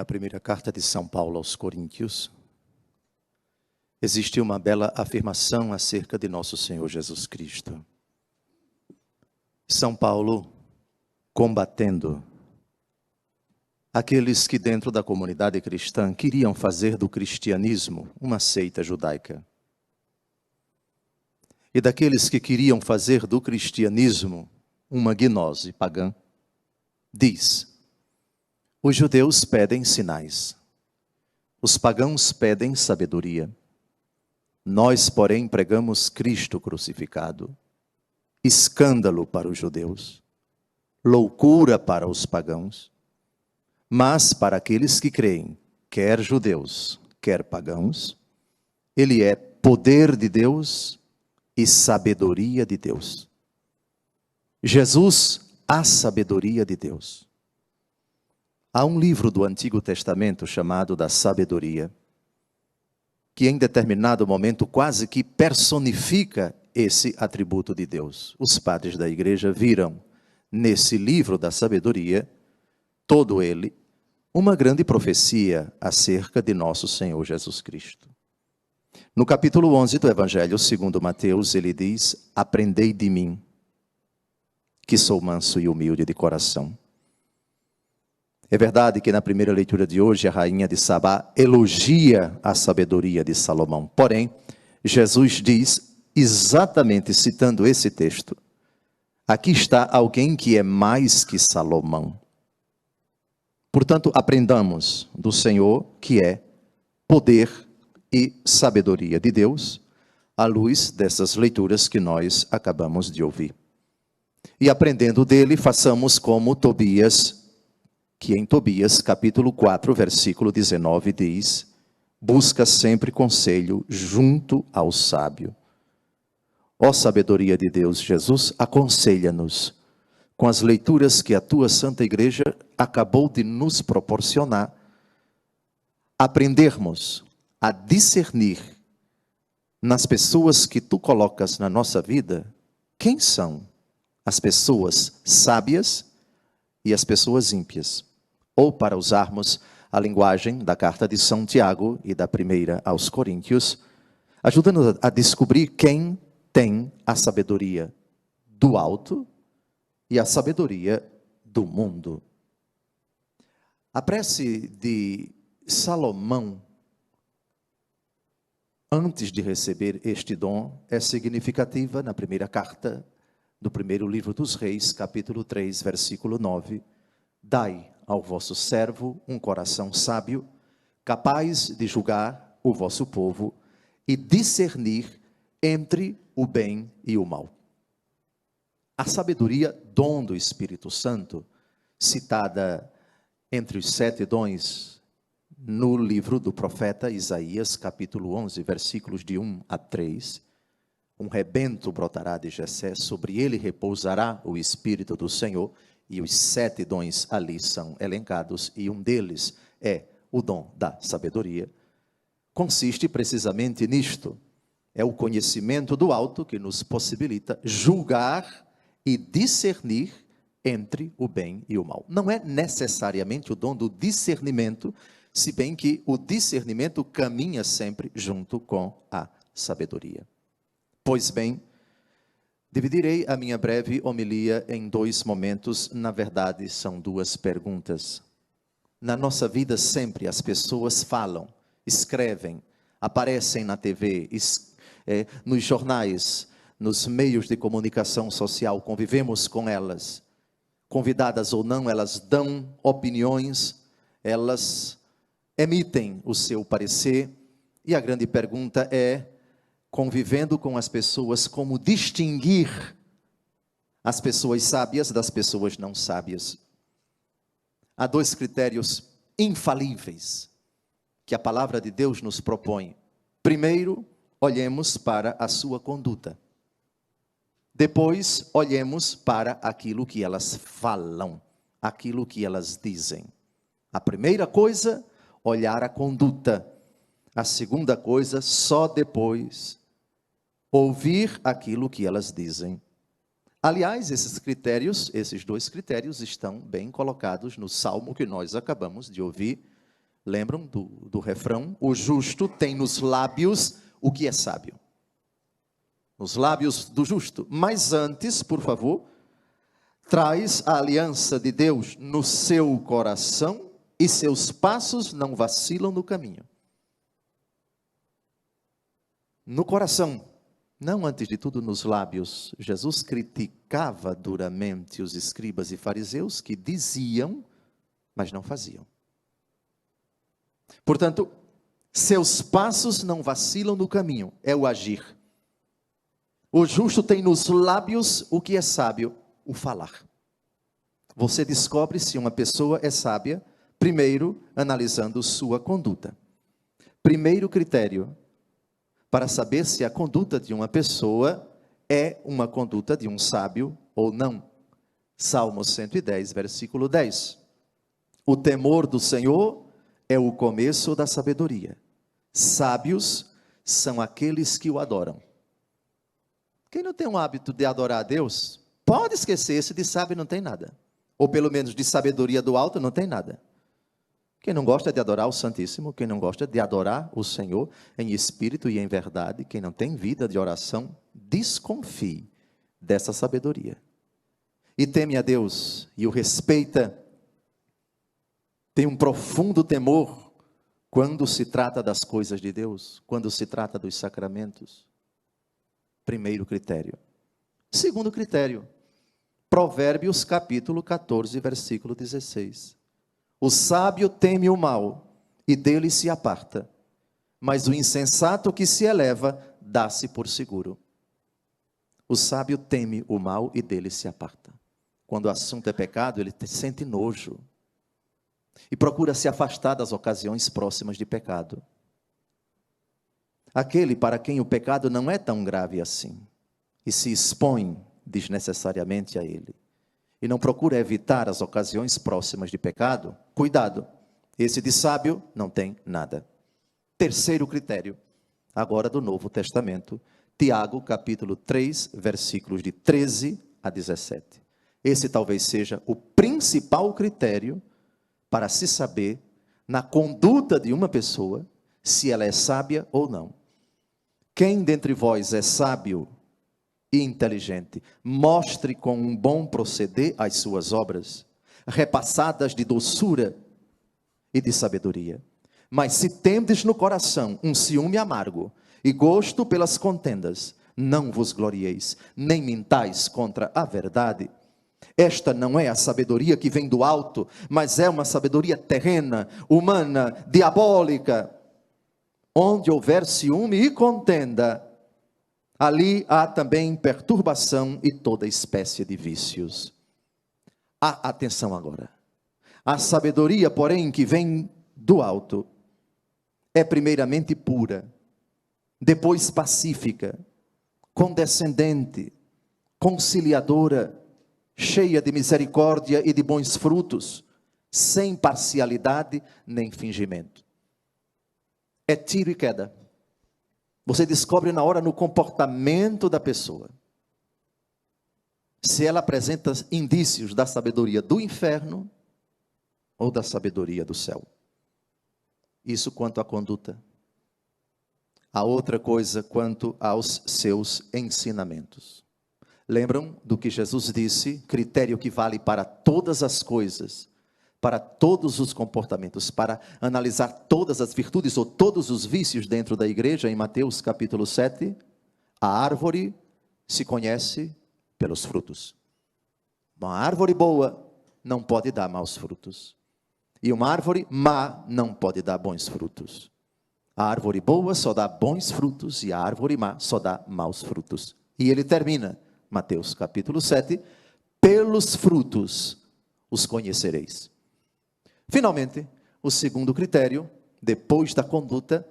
na primeira carta de São Paulo aos Coríntios, existe uma bela afirmação acerca de nosso Senhor Jesus Cristo. São Paulo combatendo aqueles que dentro da comunidade cristã queriam fazer do cristianismo uma seita judaica. E daqueles que queriam fazer do cristianismo uma gnose pagã, diz: os judeus pedem sinais, os pagãos pedem sabedoria. Nós, porém, pregamos Cristo crucificado, escândalo para os judeus, loucura para os pagãos, mas para aqueles que creem, quer judeus, quer pagãos, ele é poder de Deus e sabedoria de Deus. Jesus, a sabedoria de Deus. Há um livro do Antigo Testamento chamado da Sabedoria, que em determinado momento quase que personifica esse atributo de Deus. Os padres da igreja viram nesse livro da sabedoria, todo ele, uma grande profecia acerca de nosso Senhor Jesus Cristo. No capítulo 11 do Evangelho segundo Mateus, ele diz: aprendei de mim, que sou manso e humilde de coração. É verdade que na primeira leitura de hoje a rainha de Sabá elogia a sabedoria de Salomão. Porém, Jesus diz, exatamente citando esse texto: aqui está alguém que é mais que Salomão. Portanto, aprendamos do Senhor, que é poder e sabedoria de Deus, à luz dessas leituras que nós acabamos de ouvir. E aprendendo dele, façamos como Tobias, que em Tobias, capítulo 4, versículo 19, diz: busca sempre conselho junto ao sábio. Ó sabedoria de Deus, Jesus, aconselha-nos com as leituras que a tua Santa Igreja acabou de nos proporcionar, aprendermos a discernir nas pessoas que tu colocas na nossa vida, quem são as pessoas sábias e as pessoas ímpias. Ou, para usarmos a linguagem da carta de São Tiago e da primeira aos Coríntios, ajuda-nos a descobrir quem tem a sabedoria do alto e a sabedoria do mundo. A prece de Salomão, antes de receber este dom, é significativa na primeira carta do primeiro livro dos Reis, capítulo 3, versículo 9. Dai ao vosso servo um coração sábio, capaz de julgar o vosso povo e discernir entre o bem e o mal. A sabedoria, dom do Espírito Santo, citada entre os 7 dons no livro do profeta Isaías, capítulo 11, versículos de 1 a 3. Um rebento brotará de Jessé, sobre ele repousará o Espírito do Senhor. E os 7 dons ali são elencados, e um deles é o dom da sabedoria. Consiste precisamente nisto: é o conhecimento do alto que nos possibilita julgar e discernir entre o bem e o mal. Não é necessariamente o dom do discernimento, se bem que o discernimento caminha sempre junto com a sabedoria. Pois bem, dividirei a minha breve homilia em 2 momentos, na verdade são 2 perguntas. Na nossa vida sempre as pessoas falam, escrevem, aparecem na TV, nos jornais, nos meios de comunicação social, convivemos com elas. Convidadas ou não, elas dão opiniões, elas emitem o seu parecer, e a grande pergunta é: convivendo com as pessoas, como distinguir as pessoas sábias das pessoas não sábias? Há 2 critérios infalíveis que a palavra de Deus nos propõe. Primeiro, olhemos para a sua conduta. Depois, olhemos para aquilo que elas falam, aquilo que elas dizem. A primeira coisa, olhar a conduta. A segunda coisa, só depois, ouvir aquilo que elas dizem. Aliás, esses 2 critérios estão bem colocados no salmo que nós acabamos de ouvir, Lembram do refrão? O justo tem nos lábios o que é sábio. Nos lábios do justo. Mas antes, por favor, traz a aliança de Deus no seu coração e seus passos não vacilam no caminho. No coração, não antes de tudo nos lábios. Jesus criticava duramente os escribas e fariseus que diziam, mas não faziam. Portanto, seus passos não vacilam no caminho, é o agir. O justo tem nos lábios o que é sábio, o falar. Você descobre se uma pessoa é sábia, primeiro analisando sua conduta. Primeiro critério para saber se a conduta de uma pessoa é uma conduta de um sábio ou não. Salmo 110, versículo 10. O temor do Senhor é o começo da sabedoria. Sábios são aqueles que o adoram. Quem não tem o hábito de adorar a Deus, pode esquecer-se de sábio não tem nada. Ou pelo menos de sabedoria do alto não tem nada. Quem não gosta de adorar o Santíssimo, quem não gosta de adorar o Senhor em espírito e em verdade, quem não tem vida de oração, desconfie dessa sabedoria. E teme a Deus e o respeita. Tem um profundo temor quando se trata das coisas de Deus, quando se trata dos sacramentos. Primeiro critério. Segundo critério, Provérbios capítulo 14, versículo 16. O sábio teme o mal e dele se aparta, mas o insensato que se eleva dá-se por seguro. O sábio teme o mal e dele se aparta. Quando o assunto é pecado, ele sente nojo e procura se afastar das ocasiões próximas de pecado. Aquele para quem o pecado não é tão grave assim e se expõe desnecessariamente a ele e não procura evitar as ocasiões próximas de pecado, cuidado, esse de sábio não tem nada. Terceiro critério, agora do Novo Testamento, Tiago capítulo 3, versículos de 13 a 17. Esse talvez seja o principal critério para se saber na conduta de uma pessoa se ela é sábia ou não. Quem dentre vós é sábio e inteligente, mostre com um bom proceder as suas obras, repassadas de doçura e de sabedoria. Mas se tendes no coração um ciúme amargo e gosto pelas contendas, não vos glorieis, nem mintais contra a verdade. Esta não é a sabedoria que vem do alto, mas é uma sabedoria terrena, humana, diabólica. Onde houver ciúme e contenda, ali há também perturbação e toda espécie de vícios. Atenção agora. A sabedoria, porém, que vem do alto, é primeiramente pura, depois pacífica, condescendente, conciliadora, cheia de misericórdia e de bons frutos, sem parcialidade nem fingimento. É tiro e queda. Você descobre na hora no comportamento da pessoa se ela apresenta indícios da sabedoria do inferno ou da sabedoria do céu. Isso quanto à conduta. A outra coisa quanto aos seus ensinamentos. Lembram do que Jesus disse? Critério que vale para todas as coisas, para todos os comportamentos, para analisar todas as virtudes ou todos os vícios dentro da igreja, em Mateus capítulo 7, a árvore se conhece pelos frutos. Uma árvore boa não pode dar maus frutos, e uma árvore má não pode dar bons frutos. A árvore boa só dá bons frutos, e a árvore má só dá maus frutos. E ele termina, Mateus capítulo 7, pelos frutos os conhecereis. Finalmente, o segundo critério, depois da conduta,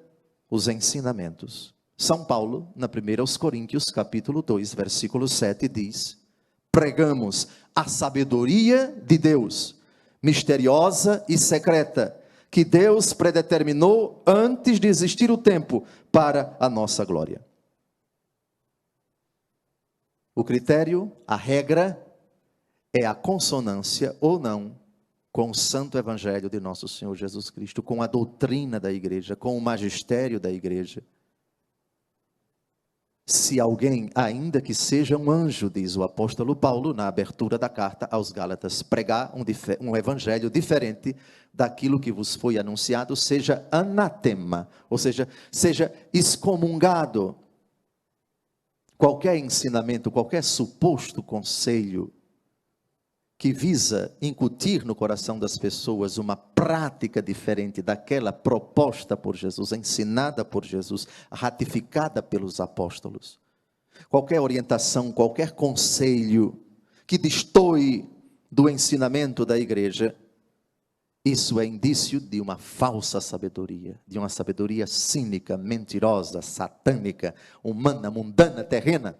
os ensinamentos. São Paulo, na 1 aos Coríntios, capítulo 2, versículo 7, diz: pregamos a sabedoria de Deus, misteriosa e secreta, que Deus predeterminou antes de existir o tempo, para a nossa glória. O critério, a regra, é a consonância ou não com o santo evangelho de nosso Senhor Jesus Cristo, com a doutrina da igreja, com o magistério da igreja. Se alguém, ainda que seja um anjo, diz o apóstolo Paulo na abertura da carta aos Gálatas, pregar um evangelho diferente daquilo que vos foi anunciado, seja anatema, ou seja excomungado. Qualquer ensinamento, qualquer suposto conselho que visa incutir no coração das pessoas uma prática diferente daquela proposta por Jesus, ensinada por Jesus, ratificada pelos apóstolos. Qualquer orientação, qualquer conselho que destoe do ensinamento da igreja, isso é indício de uma falsa sabedoria, de uma sabedoria cínica, mentirosa, satânica, humana, mundana, terrena.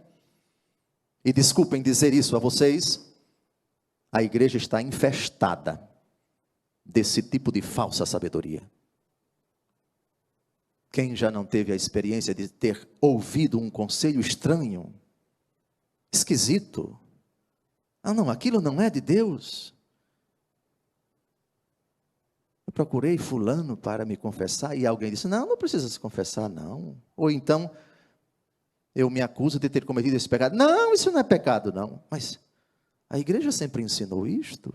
E desculpem dizer isso a vocês, a igreja está infestada desse tipo de falsa sabedoria. Quem já não teve a experiência de ter ouvido um conselho estranho, esquisito? Ah, não, aquilo não é de Deus. Eu procurei fulano para me confessar e alguém disse, não precisa se confessar não. Ou então, eu me acuso de ter cometido esse pecado. Não, isso não é pecado não. Mas a igreja sempre ensinou isto?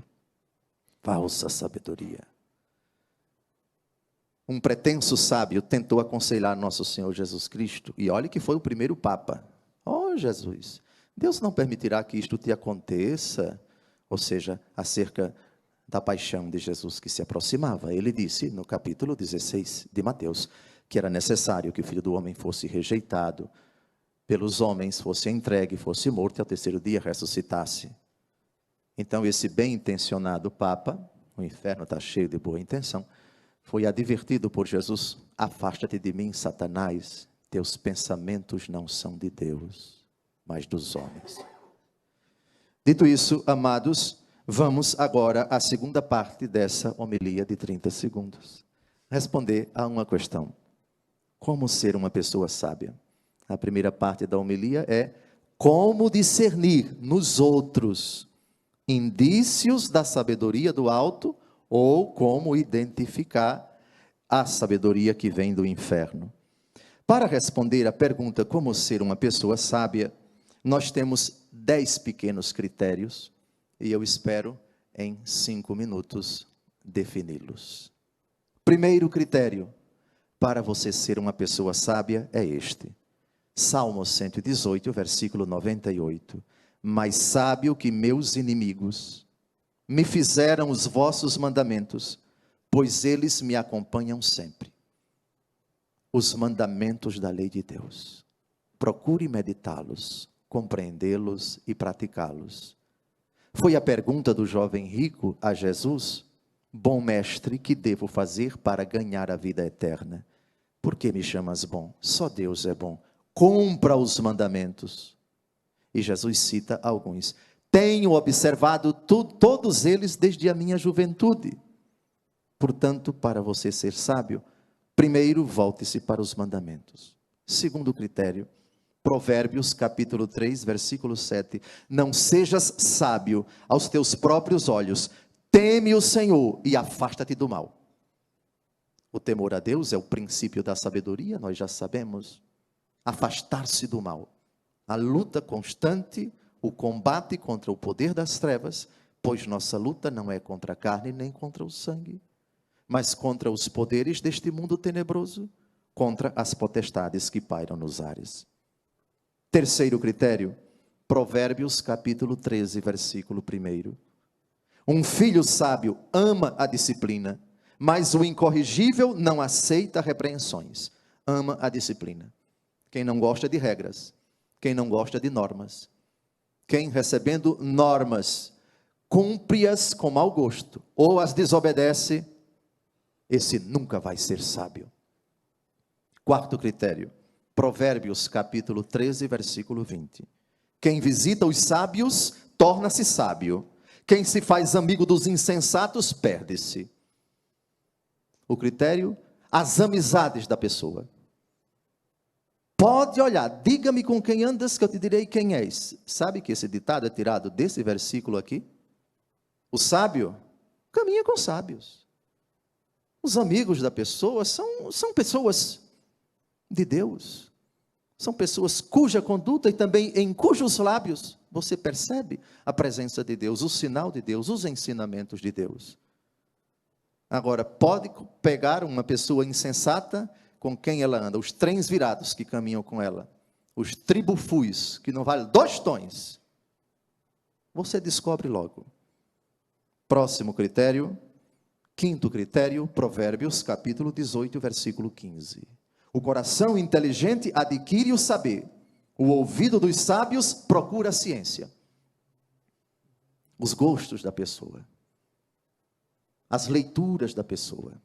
Falsa sabedoria. Um pretenso sábio tentou aconselhar nosso Senhor Jesus Cristo, e olhe que foi o primeiro Papa. Oh Jesus, Deus não permitirá que isto te aconteça, ou seja, acerca da paixão de Jesus que se aproximava. Ele disse no capítulo 16 de Mateus, que era necessário que o Filho do Homem fosse rejeitado pelos homens, fosse entregue, fosse morto e ao terceiro dia ressuscitasse. Então esse bem-intencionado Papa, o inferno está cheio de boa intenção, foi advertido por Jesus, afasta-te de mim, Satanás, teus pensamentos não são de Deus, mas dos homens. Dito isso, amados, vamos agora à segunda parte dessa homilia de 30 segundos. Responder a uma questão. Como ser uma pessoa sábia? A primeira parte da homilia é como discernir nos outros indícios da sabedoria do alto ou como identificar a sabedoria que vem do inferno. Para responder à pergunta como ser uma pessoa sábia, nós temos 10 pequenos critérios e eu espero em 5 minutos defini-los. Primeiro critério para você ser uma pessoa sábia é este. Salmo 118, versículo 98. Mais sábio que meus inimigos, me fizeram os vossos mandamentos, pois eles me acompanham sempre. Os mandamentos da lei de Deus. Procure meditá-los, compreendê-los e praticá-los. Foi a pergunta do jovem rico a Jesus: bom mestre, que devo fazer para ganhar a vida eterna? Por que me chamas bom? Só Deus é bom. Cumpra os mandamentos. E Jesus cita alguns. Tenho observado todos eles desde a minha juventude. Portanto, para você ser sábio, primeiro volte-se para os mandamentos. Segundo critério, Provérbios capítulo 3, versículo 7. Não sejas sábio aos teus próprios olhos, teme o Senhor e afasta-te do mal. O temor a Deus é o princípio da sabedoria, nós já sabemos. Afastar-se do mal. A luta constante, o combate contra o poder das trevas, pois nossa luta não é contra a carne nem contra o sangue, mas contra os poderes deste mundo tenebroso, contra as potestades que pairam nos ares. Terceiro critério, Provérbios capítulo 13, versículo 1. Um filho sábio ama a disciplina, mas o incorrigível não aceita repreensões. Ama a disciplina. Quem não gosta de regras, quem não gosta de normas, quem recebendo normas, cumpre-as com mau gosto, ou as desobedece, esse nunca vai ser sábio. Quarto critério, Provérbios capítulo 13, versículo 20. Quem visita os sábios, torna-se sábio. Quem se faz amigo dos insensatos, perde-se. O critério, as amizades da pessoa. Pode olhar, diga-me com quem andas que eu te direi quem és. Sabe que esse ditado é tirado desse versículo aqui? O sábio caminha com sábios. Os amigos da pessoa são pessoas de Deus. São pessoas cuja conduta e também em cujos lábios você percebe a presença de Deus, o sinal de Deus, os ensinamentos de Deus. Agora, pode pegar uma pessoa insensata com quem ela anda, os trens virados que caminham com ela, os tribufus, que não valem 2 tons, você descobre logo. Próximo critério, 5º critério, Provérbios, capítulo 18, versículo 15. O coração inteligente adquire o saber, o ouvido dos sábios procura a ciência. Os gostos da pessoa, as leituras da pessoa,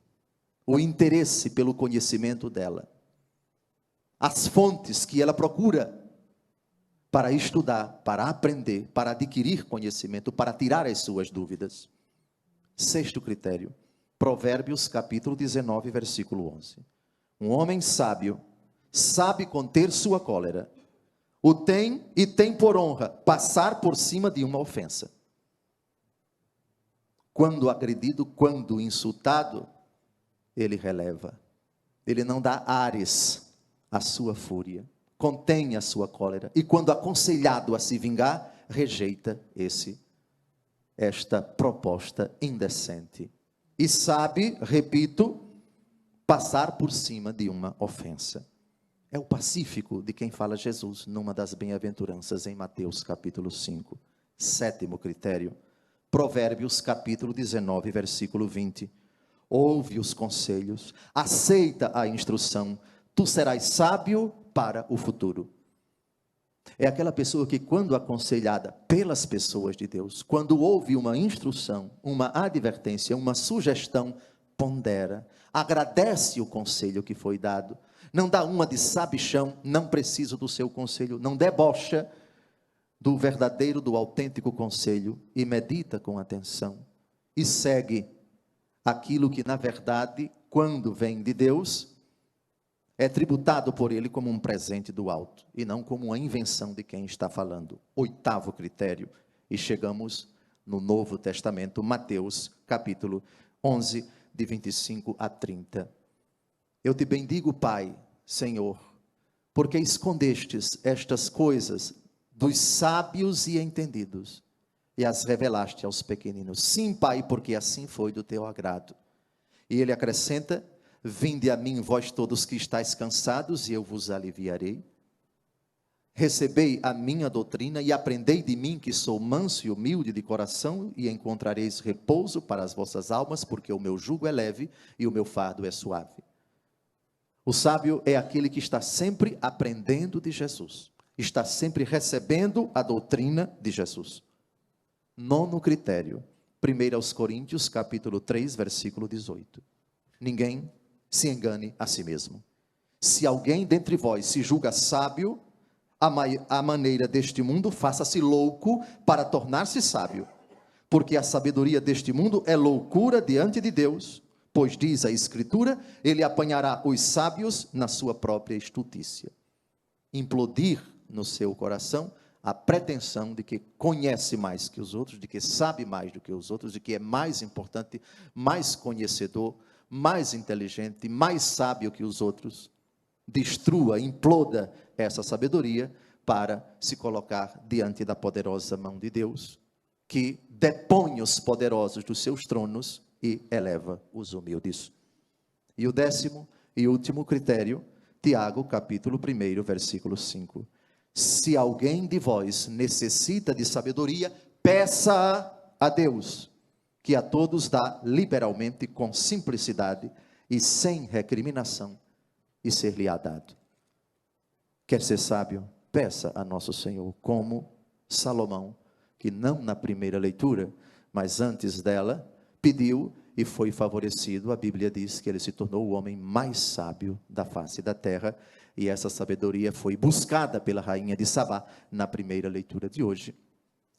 o interesse pelo conhecimento dela, as fontes que ela procura para estudar, para aprender, para adquirir conhecimento, para tirar as suas dúvidas. 6º critério, Provérbios capítulo 19, versículo 11. Um homem sábio sabe conter sua cólera, o tem e tem por honra passar por cima de uma ofensa. Quando agredido, quando insultado, ele releva. Ele não dá ares à sua fúria, contém a sua cólera. E quando aconselhado a se vingar, rejeita esta proposta indecente. E sabe, repito, passar por cima de uma ofensa. É o pacífico de quem fala Jesus numa das bem-aventuranças em Mateus capítulo 5. 7º critério, Provérbios capítulo 19, versículo 20. Ouve os conselhos, aceita a instrução, tu serás sábio para o futuro. É aquela pessoa que, quando aconselhada pelas pessoas de Deus, quando ouve uma instrução, uma advertência, uma sugestão, pondera, agradece o conselho que foi dado, não dá uma de sabichão, não preciso do seu conselho, não debocha do verdadeiro, do autêntico conselho, e medita com atenção, e segue aquilo que na verdade, quando vem de Deus, é tributado por ele como um presente do alto, e não como uma invenção de quem está falando. 8º critério, e chegamos no Novo Testamento, Mateus capítulo 11, de 25 a 30. Eu te bendigo, Pai, Senhor, porque escondestes estas coisas dos sábios e entendidos, e as revelaste aos pequeninos. Sim, Pai, porque assim foi do teu agrado. E ele acrescenta: vinde a mim, vós todos que estáis cansados, e eu vos aliviarei. Recebei a minha doutrina e aprendei de mim, que sou manso e humilde de coração, e encontrareis repouso para as vossas almas, porque o meu jugo é leve e o meu fardo é suave. O sábio é aquele que está sempre aprendendo de Jesus, está sempre recebendo a doutrina de Jesus. 9º critério, 1 aos Coríntios, capítulo 3, versículo 18. Ninguém se engane a si mesmo. Se alguém dentre vós se julga sábio, à maneira deste mundo, faça-se louco para tornar-se sábio, porque a sabedoria deste mundo é loucura diante de Deus, pois diz a Escritura, ele apanhará os sábios na sua própria estultícia. Implodir no seu coração a pretensão de que conhece mais que os outros, de que sabe mais do que os outros, de que é mais importante, mais conhecedor, mais inteligente, mais sábio que os outros. Destrua, imploda essa sabedoria para se colocar diante da poderosa mão de Deus, que depõe os poderosos dos seus tronos e eleva os humildes. E o 10º e último critério, Tiago, capítulo 1, versículo 5. Se alguém de vós necessita de sabedoria, peça a Deus, que a todos dá liberalmente, com simplicidade e sem recriminação, e ser-lhe-á dado. Quer ser sábio? Peça a nosso Senhor, como Salomão, que não na primeira leitura, mas antes dela, pediu e foi favorecido. A Bíblia diz que ele se tornou o homem mais sábio da face da terra, e essa sabedoria foi buscada pela rainha de Sabá na primeira leitura de hoje,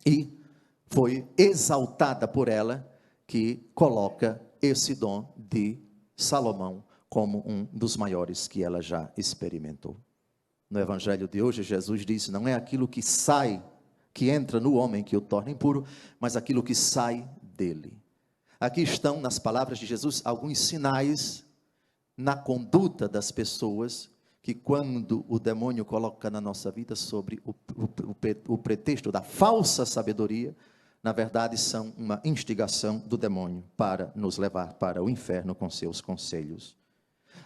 e foi exaltada por ela, que coloca esse dom de Salomão como um dos maiores que ela já experimentou. No evangelho de hoje, Jesus disse: não é aquilo que sai, que entra no homem que o torna impuro, mas aquilo que sai dele. Aqui estão, nas palavras de Jesus, alguns sinais na conduta das pessoas, que quando o demônio coloca na nossa vida sobre o pretexto da falsa sabedoria, na verdade são uma instigação do demônio para nos levar para o inferno com seus conselhos.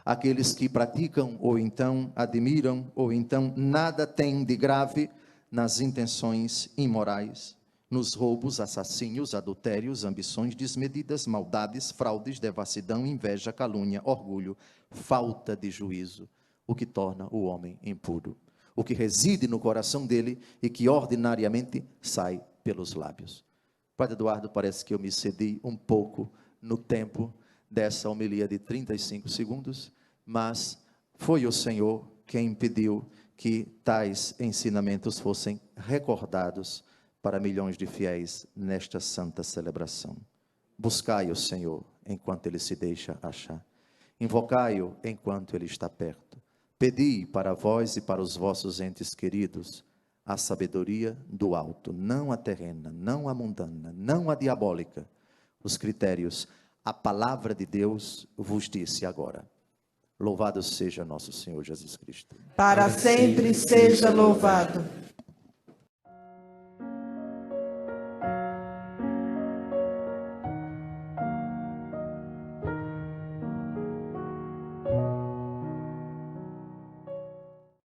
Aqueles que praticam, ou então admiram, ou então nada têm de grave nas intenções imorais, nos roubos, assassínios, adultérios, ambições desmedidas, maldades, fraudes, devassidão, inveja, calúnia, orgulho, falta de juízo, o que torna o homem impuro, o que reside no coração dele e que ordinariamente sai pelos lábios. Padre Eduardo, parece que eu me excedi um pouco no tempo dessa homilia de 35 segundos, mas foi o Senhor quem impediu que tais ensinamentos fossem recordados para milhões de fiéis nesta santa celebração. Buscai o Senhor enquanto Ele se deixa achar. Invocai-o enquanto Ele está perto. Pedi para vós e para os vossos entes queridos a sabedoria do alto, não a terrena, não a mundana, não a diabólica. Os critérios, a palavra de Deus vos disse agora. Louvado seja nosso Senhor Jesus Cristo. Para sempre seja louvado.